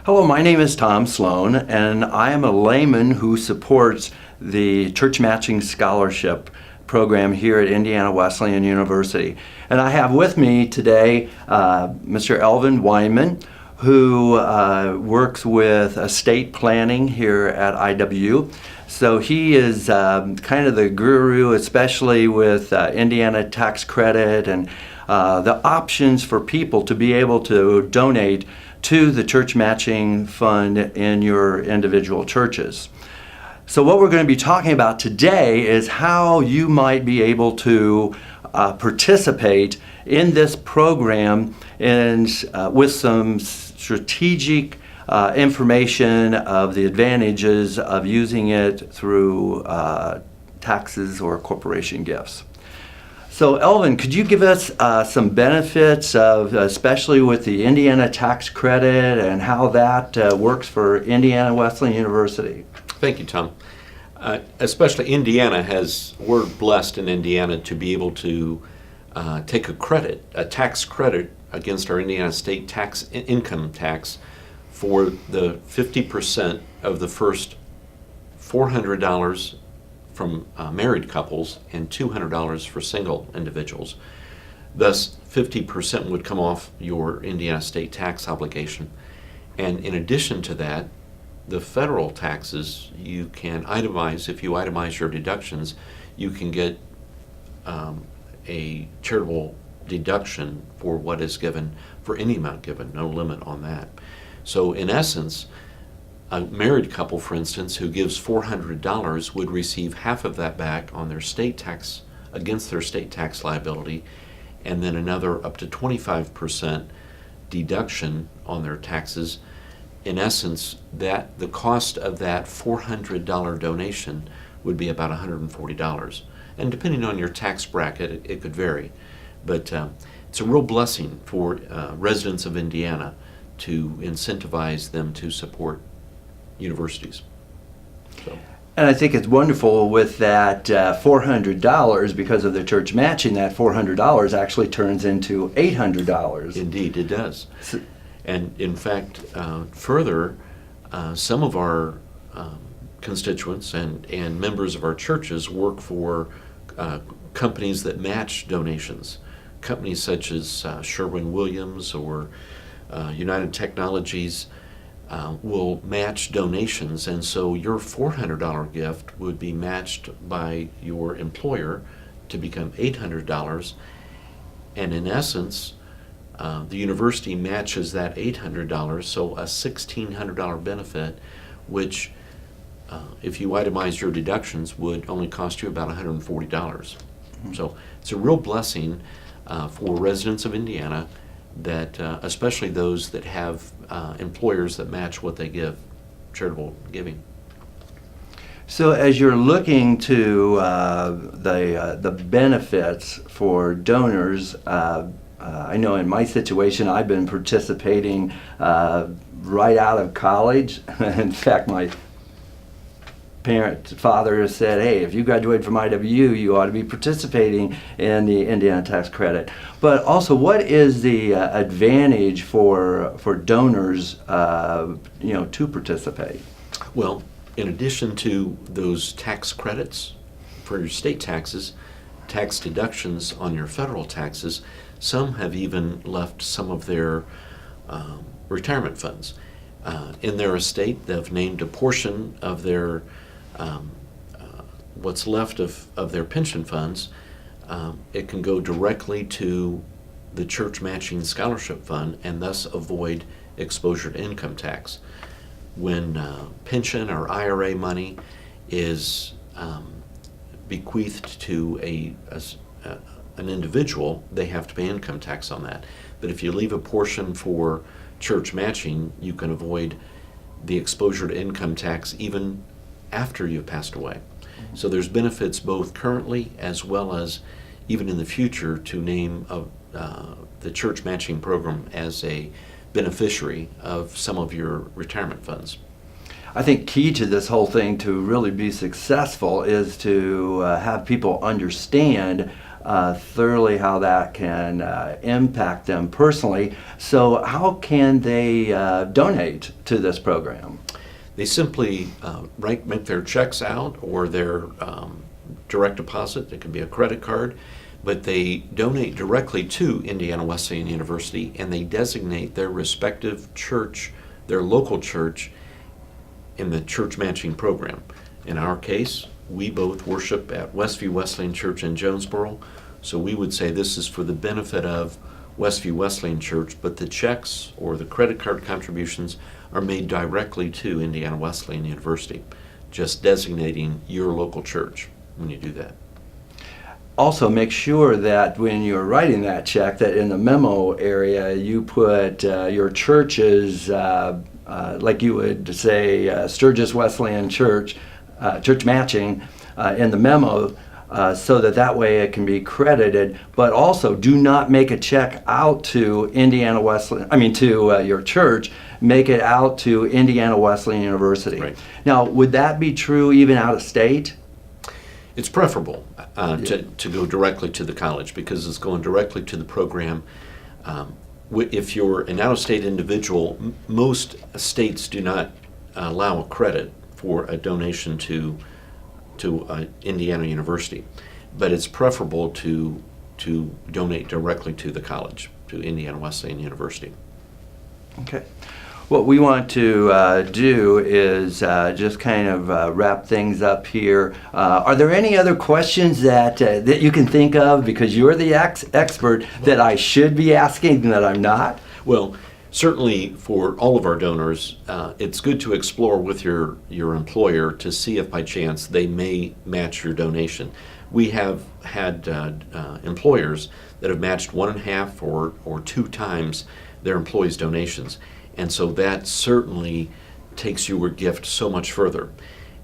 Hello, my name is Tom Sloan, and I am a layman who supports the Church Matching Scholarship program here at Indiana Wesleyan University. And I have with me today Mr. Elvin Weinmann, who works with estate planning here at IW. So he is kind of the guru, especially with Indiana tax credit and the options for people to be able to donate to the church matching fund in your individual churches. So what we're going to be talking about today is how you might be able to participate in this program and with some strategic information of the advantages of using it through taxes or corporation gifts. So Elvin, could you give us some benefits of, especially with the Indiana tax credit and how that works for Indiana Wesleyan University? Thank you, Tom. Especially Indiana we're blessed in Indiana to be able to take a tax credit against our Indiana state income tax for the 50% of the first $400 from married couples and $200 for single individuals. Thus, 50% would come off your Indiana state tax obligation. And in addition to that, the federal taxes you can itemize. If you itemize your deductions, you can get a charitable deduction for what is given, for any amount given, no limit on that. So in essence, a married couple, for instance, who gives $400 would receive half of that back on their state tax, against their state tax liability, and then another up to 25% deduction on their taxes. In essence, the cost of that $400 donation would be about $140. And depending on your tax bracket, it could vary. But it's a real blessing for residents of Indiana to incentivize them to support universities. So. And I think it's wonderful with that $400, because of the church matching, that $400 actually turns into $800. Indeed, it does. And in fact, further, some of our constituents and members of our churches work for companies that match donations. Companies such as Sherwin-Williams or United Technologies will match donations, and so your $400 gift would be matched by your employer to become $800, and in essence, the university matches that $800, so a $1,600 benefit, which if you itemize your deductions would only cost you about $140. Mm-hmm. So it's a real blessing for residents of Indiana, that especially those that have employers that match what they give, charitable giving. So as you're looking to the benefits for donors, I know in my situation I've been participating right out of college. In fact, my father has said, hey, if you graduated from IWU, you ought to be participating in the Indiana tax credit. But also, what is the advantage for donors to participate? Well, in addition to those tax credits for your state taxes, tax deductions on your federal taxes, some have even left some of their retirement funds. In their estate, they've named a portion of their what's left of their pension funds. It can go directly to the church matching scholarship fund and thus avoid exposure to income tax. When pension or IRA money is bequeathed to an individual, they have to pay income tax on that. But if you leave a portion for church matching, you can avoid the exposure to income tax even after you've passed away. Mm-hmm. So there's benefits both currently as well as even in the future to name the church matching program as a beneficiary of some of your retirement funds. I think key to this whole thing to really be successful is to have people understand thoroughly how that can impact them personally. So how can they donate to this program? They simply make their checks out or their direct deposit. It can be a credit card, but they donate directly to Indiana Wesleyan University, and they designate their respective church, their local church, in the church matching program. In our case, we both worship at Westview Wesleyan Church in Jonesboro, so we would say this is for the benefit of Westview Wesleyan Church, but the checks or the credit card contributions are made directly to Indiana Wesleyan University, just designating your local church when you do that. Also, make sure that when you're writing that check, that in the memo area you put your church's, like you would say Sturgis Wesleyan Church, church matching in the memo, so that way it can be credited. But also, do not make a check out to Indiana Wesleyan. To your church. Make it out to Indiana Wesleyan University. Right. Now, would that be true even out of state? It's preferable to go directly to the college because it's going directly to the program. If you're an out-of-state individual, most states do not allow a credit for a donation to Indiana University, but it's preferable to donate directly to the college, to Indiana Wesleyan University. Okay. What we want to do is just kind of wrap things up here. Are there any other questions that you can think of, because you're the expert, that I should be asking that I'm not? Well, certainly for all of our donors, it's good to explore with your employer to see if by chance they may match your donation. We have had employers that have matched 1.5 or 2 times their employees' donations. And so that certainly takes your gift so much further.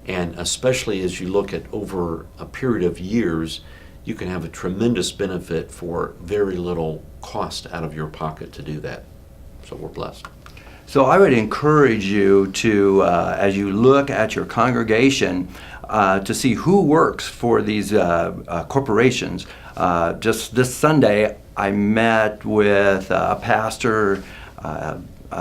And especially as you look at over a period of years, you can have a tremendous benefit for very little cost out of your pocket to do that. So we're blessed. So I would encourage you to, as you look at your congregation, to see who works for these corporations. Just this Sunday, I met with a pastor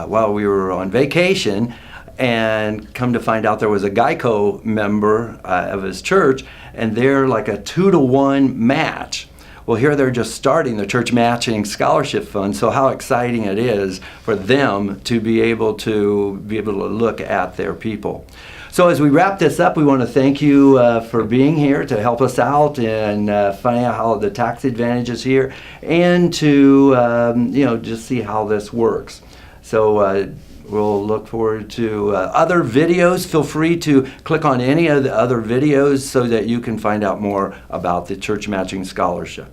while we were on vacation, and come to find out there was a Geico member of his church, and they're like a 2-to-1 match. Well, here they're just starting the church matching scholarship fund, so how exciting it is for them to be able to look at their people. So as we wrap this up, we want to thank you for being here to help us out and finding out how the tax advantages here, and to just see how this works. So we'll look forward to other videos. Feel free to click on any of the other videos so that you can find out more about the Church Matching Scholarship.